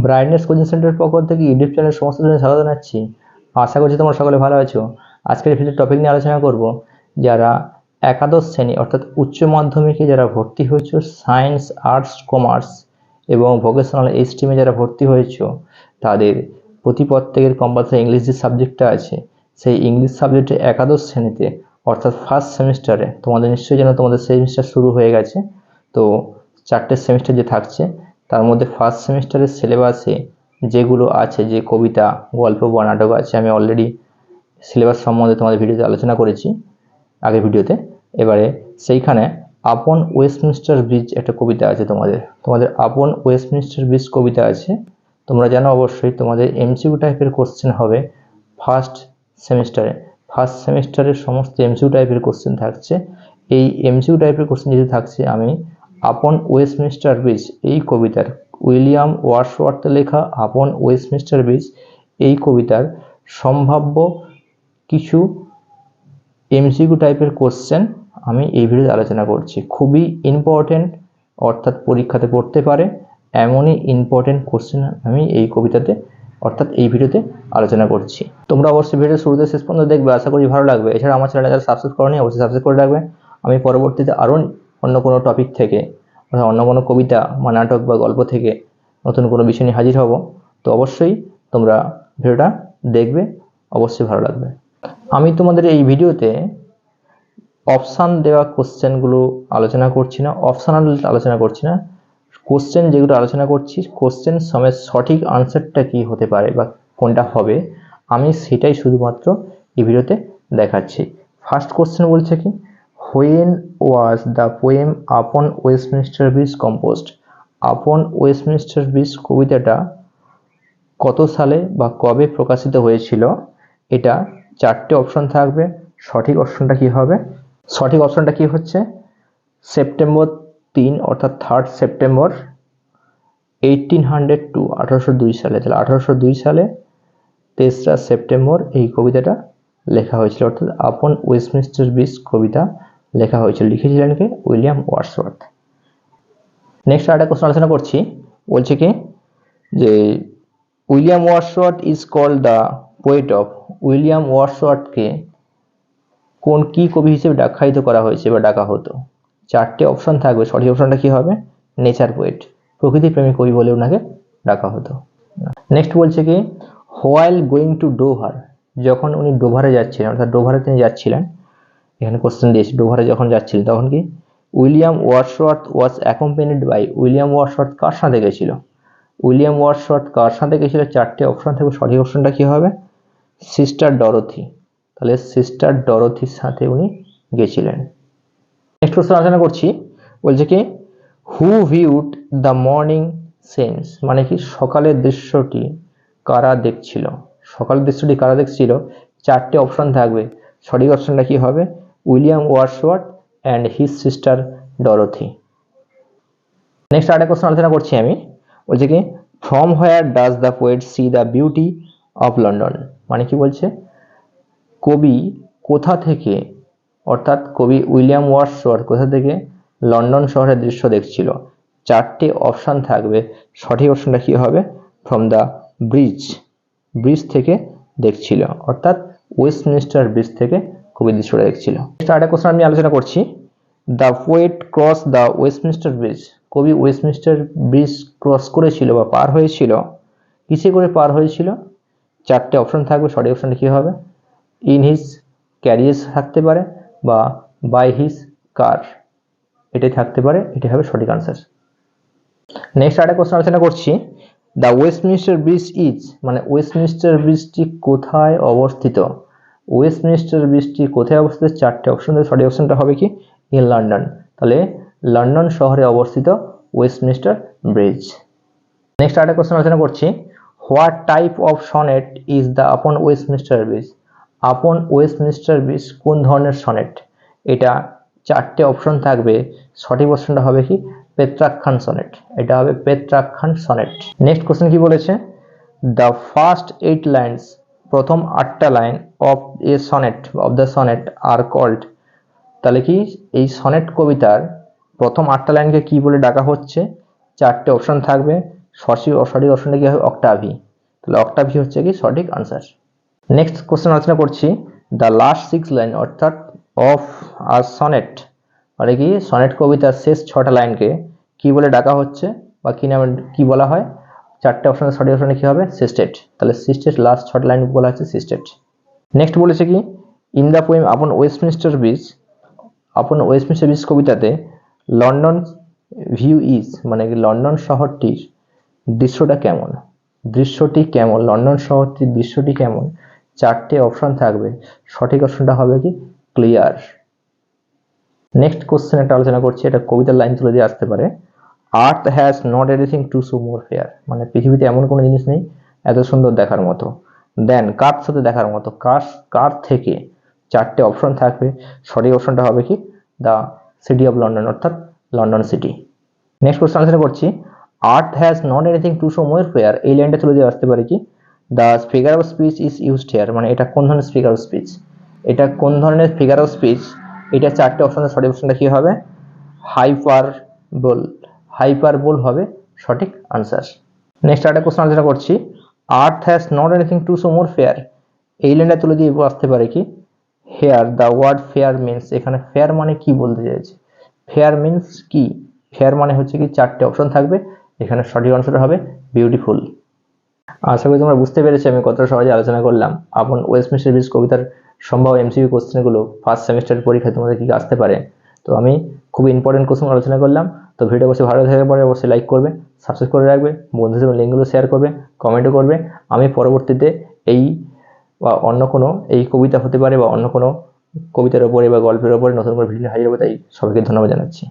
Brightness coaching সেন্টারের পক্ষ থেকে ইউটিউব চ্যানেলের সমস্ত জনের স্বাগত জানাচ্ছি। আশা করছি তোমরা সকলে ভালো আছো। আজকের ভিডিও টপিক নিয়ে আলোচনা করব, যারা একাদশ শ্রেণী অর্থাৎ উচ্চ মাধ্যমিকে যারা ভর্তি হয়েছো সায়েন্স, আর্টস, কমার্স এবং ভোকেশনাল এই স্ট্রিমে যারা ভর্তি হয়েছো, তাদের প্রত্যেকের কম্পালসারি ইংলিশ যে সাবজেক্টটা আছে, সেই ইংলিশ সাবজেক্টে একাদশ শ্রেণীতে অর্থাৎ ফার্স্ট সেমিস্টারে তোমাদের নিশ্চয়ই যেন তোমাদের সেমিস্টার শুরু হয়ে গেছে। তো 4টে সেমিস্টার যে থাকছে, তার মধ্যে ফার্স্ট সেমিস্টারের সিলেবাসে যেগুলো আছে, যে কবিতা, গল্প বা নাটক আছে, আমি অলরেডি সিলেবাস সম্বন্ধে তোমাদের ভিডিওতে আলোচনা করেছি আগের ভিডিওতে। এবারে সেইখানে আপন ওয়েস্টমিনিস্টার ব্রিজ একটা কবিতা আছে, তোমাদের আপন ওয়েস্টমিনিস্টার ব্রিজ কবিতা আছে। তোমরা জানো অবশ্যই তোমাদের এমসিকিউ টাইপের কোশ্চেন হবে ফার্স্ট সেমিস্টারের সমস্ত এমসিকিউ টাইপের কোশ্চেন থাকছে। এই এমসিকিউ টাইপের কোশ্চেন যেহেতু থাকছে, আমি আপন ওয়েস্টমিনিস্টার ব্রিজ এই কবিতার, উইলিয়াম ওয়ার্ডসওয়ার্থ লেখা আপন ওয়েস্টমিনিস্টার ব্রিজ এই কবিতার সম্ভাব্য কিছু এমসিকিউ টাইপের কোশ্চেন আমি এই ভিডিওতে আলোচনা করছি। খুবই ইম্পর্টেন্ট, অর্থাৎ পরীক্ষাতে পড়তে পারে এমনই ইম্পর্টেন্ট কোশ্চেন আমি এই কবিতাতে অর্থাৎ এই ভিডিওতে আলোচনা করছি। তোমরা অবশ্যই ভিডিও শুরুতে শেষ পর্যন্ত দেখবে, আশা করি ভালো লাগবে। এছাড়া আমার চ্যানেলটা যারা সাবস্ক্রাইব করোনি অবশ্যই সাবস্ক্রাইব করে রাখবে। আমি পরবর্তীতে আরও অন্য কোনো টপিক থেকে, অর্থাৎ অন্য কোনো কবিতা বা নাটক বা গল্প থেকে নতুন কোনো বিষয় নিয়ে হাজির হব। তো অবশ্যই তোমরা ভিডিওটা দেখবে, অবশ্যই ভালো লাগবে। আমি তোমাদের এই ভিডিওতে অপশান দেওয়া কোশ্চেনগুলো আলোচনা করছি না, অপশনাল আলোচনা করছি না। কোশ্চেন যেগুলো আলোচনা করছি, কোশ্চেন সমেত সঠিক আনসারটা কি হতে পারে বা কোনটা হবে, আমি সেটাই শুধুমাত্র এই ভিডিওতে দেখাচ্ছি। ফার্স্ট কোশ্চেন বলছে কি, হোয়েন ওয়াজ দ্য পোয়েম আপন ওয়েস্টমিনিস্টার ব্রিজ কম্পোজড? আপন ওয়েস্টমিনিস্টার ব্রিজ কবিতাটা কত সালে বা কবে প্রকাশিত হয়েছিল? এটা 4টে অপশন থাকবে। সঠিক অপশনটা কি হবে? সঠিক অপশনটা কি হচ্ছে, সেপ্টেম্বর 3 অর্থাৎ 3rd সেপ্টেম্বর 1802, 1802 সালে। তাহলে 1802 সালে 3রা সেপ্টেম্বর এই কবিতাটা লেখা হয়েছিল, অর্থাৎ আপন ওয়েস্টমিনিস্টার ব্রিজ কবিতা লেখা হয়েছিল। লিখেছিলেন কে? William Wordsworth. নেক্সট আরেকটা কোশ্চেন আলোচনা করছি। বলছে কি যে William Wordsworth is called the poet of? William ওয়ার্ডসওয়ার্থকে কি কবি হিসেবে আখ্যায়িত করা হয়েছে বা ডাকা হতো? 4টে অপশন থাকবে। সঠিক অপশনটা কি হবে? নেচার পোয়েট, প্রকৃতি প্রেমী কবি বলে ওনাকে ডাকা হতো। নেক্সট বলছে কি, হোয়াইল গোয়িং টু ডোভার? যখন উনি ডোভারে যাচ্ছিলেন, অর্থাৎ ডোভারে তিনি যাচ্ছিলেন, এখানে কোশ্চেন দিয়েছে ডোভারে যখন যাচ্ছিলেন তখন কি William Wordsworth was accompanied by? William Wordsworth কার সাথে গেছিল? উইলিয়াম ওয়ার্ডসওয়ার্থ কার সাথে গেছিল? 4টে অপশন থাকবে। সঠিক অপশনটা কি হবে? Sister Dorothy. তাহলে সিস্টার ডরোথির সাথে উনি গেছিলেন। নেক্সট কোশ্চেন আলোচনা করছি। বলছে কি, হু ভিউড দ্য মর্নিং সেন্স? মানে কি সকালের দৃশ্যটি কারা দেখছিল? সকালের দৃশ্যটি কারা দেখছিল? 4টে অপশন থাকবে। সঠিক অপশনটা কি হবে? William Wordsworth and his sister Dorothy. Next আরেকটা কোশ্চেন আলোচনা করছি আমি। বলছে কি, from where does the poet C the beauty of London? মানে কি বলছে, কবি কোথা থেকে, অর্থাৎ কবি উইলিয়াম ওয়ার্ডসওয়ার্থ কোথা থেকে লন্ডন শহরের দৃশ্য দেখছিল? 4টে অপশন থাকবে। সঠিক অপশনটা কি হবে? ফ্রম দ্য ব্রিজ থেকে দেখছিল, অর্থাৎ ওয়েস্টমিনিস্টার ব্রিজ থেকে কবি দৃশ্যটা দেখছিল। আরেকটা কোশ্চেন আমি আলোচনা করছি। The poet cross the Westminster bridge? কবি ওয়েস্টমিনিস্টার ব্রিজ ক্রস করেছিল বা পার হয়েছিল, কিসে করে পার হয়েছিল? 4টে অপশন থাকবে। সঠিক অপশনটা কি হবে? ইন হিজ ক্যারিয়ার থাকতে পারে বা বাই হিজ কার, এটাই থাকতে পারে। এটি হবে সঠিক আনসার। নেক্সট আরেকটা কোশ্চেন আলোচনা করছি। The Westminster bridge is? মানে ওয়েস্টমিনিস্টার ব্রিজটি কোথায় অবস্থিত? ওয়েস্টমিনিস্টার ব্রিজটি কোথায় অবস্থিত? 4টে অপশন। সঠিক অপশনটা হবে কি? In London. তাহলে লন্ডন শহরে অবস্থিত ওয়েস্টমিনিস্টার ব্রিজ। নেক্সট আরেকটা কোশ্চেন আলোচনা করছি। What type of sonnet is the আপন ওয়েস্টমিনিস্টার ব্রিজ? আপন ওয়েস্টমিনিস্টার ব্রিজ কোন ধরনের সনেট? এটা 4টে অপশন থাকবে। সঠিক অপশনটা হবে কি? পেত্রাখ্যান সনেট। এটা হবে পেত্রাখ্যান সনেট। নেক্সট কোশ্চেন কি বলেছে, দ্য ফার্স্ট 8 লাইন্স? প্রথম 8টা line of a sonnet, of the sonnet are called? তাহলে কি এই সনেট কবিতার প্রথম 8টা লাইনকে কি বলে ডাকা হচ্ছে? 4টে অপশন থাকবে। সঠিক অপশনটা কি হবে? অক্টাভি। তাহলে অক্টাভি হচ্ছে কি সঠিক আনসার। নেক্সট কোশ্চেন আলোচনা করছি দ্য লাস্ট 6 লাইন অর্থাৎ অফ আ সনেট, মানে কি সনেট কবিতার শেষ 6টা লাইনকে কি বলে ডাকা হচ্ছে বা কি নামে কি বলা হয়? 4টে অপশনের সঠিক অপশনে কি হবে? সিস্টেট। তাহলে সিস্টেট লাস্ট 6টা লাইন বলা হচ্ছে সিস্টেট। নেক্সট বলেছে কি in the poem upon Westminster bridge কবিতাতে লন্ডন ভিউ ইজ, মানে কি লন্ডন শহরটির দৃশ্যটা কেমন? দৃশ্যটি কেমন? লন্ডন শহরটির দৃশ্যটি কেমন? 4টে অপশন থাকবে, সঠিক অপশনটা হবে কি ক্লিয়ার। নেক্সট কোশ্চেন একটা আলোচনা করছি, এটা কবিতার লাইন তুলে দিয়ে আসতে পারে। আর্থ has not anything to show more fair, মানে পৃথিবীতে এমন কোনো জিনিস নেই এত সুন্দর দেখার মতো। দেন কার সাথে দেখার মতো? কার থেকে? 4টে অপশন থাকবে, সঠিক অপশনটা হবে কি দ্য সিটি অফ লন্ডন, অর্থাৎ লন্ডন সিটি। নেক্সট কোশ্চেন আলোচনা করছি earth has not anything to show more fair, এই লাইনটা তুলে দিয়ে আসতে পারে কি the figure of speech is used here, মানে এটা কোন ধরনের ফিগার অফ স্পিচ? এটা কোন ধরনের ফিগার অফ স্পিচ? এটা 4টে অপশনের সঠিক অপশনটা কি হবে? হাইপারবোল হবে সঠিক আনসার। নেক্সট একটা কোশ্চেন আলোচনা করছি earth has not anything to show more fair, এই লাইনটা তুলে দিয়ে আসতে পারে কি here the word fair means, এখানে ফেয়ার মানে কি বলতে চাইছে? ফেয়ার মিনস কি? ফেয়ার মানে হচ্ছে কি 4টে অপশন থাকবে, এখানে সঠিক আনসার হবে বিউটিফুল। আশা করি তোমরা বুঝতে পেরেছো আমি কতটা সহজে আলোচনা করলাম আপন ওয়েস্টমিনস্টার ব্রিজ কবিতার সম্ভাব্য এমসিকিউ কোশ্চেনগুলো ফার্স্ট সেমিস্টারের পরীক্ষায় তোমাদের কি আসতে পারে। তো আমি খুব ইম্পর্টেন্ট কোশ্চেন আলোচনা করলাম। তো ভিডিও অবশ্যই ভালো থাকার পরে অবশ্যই লাইক করবে, সাবস্ক্রাইব করে রাখবে, বন্ধুদের লিঙ্কগুলো শেয়ার করবে, কমেন্টও করবে। আমি পরবর্তীতে এই বা অন্য কোনো এই কবিতা হতে পারে বা অন্য কোনো কবিতার ওপরে বা গল্পের ওপরে নতুন করে ভিডিও হাজির হবে, তাই সবাইকে ধন্যবাদ জানাচ্ছি।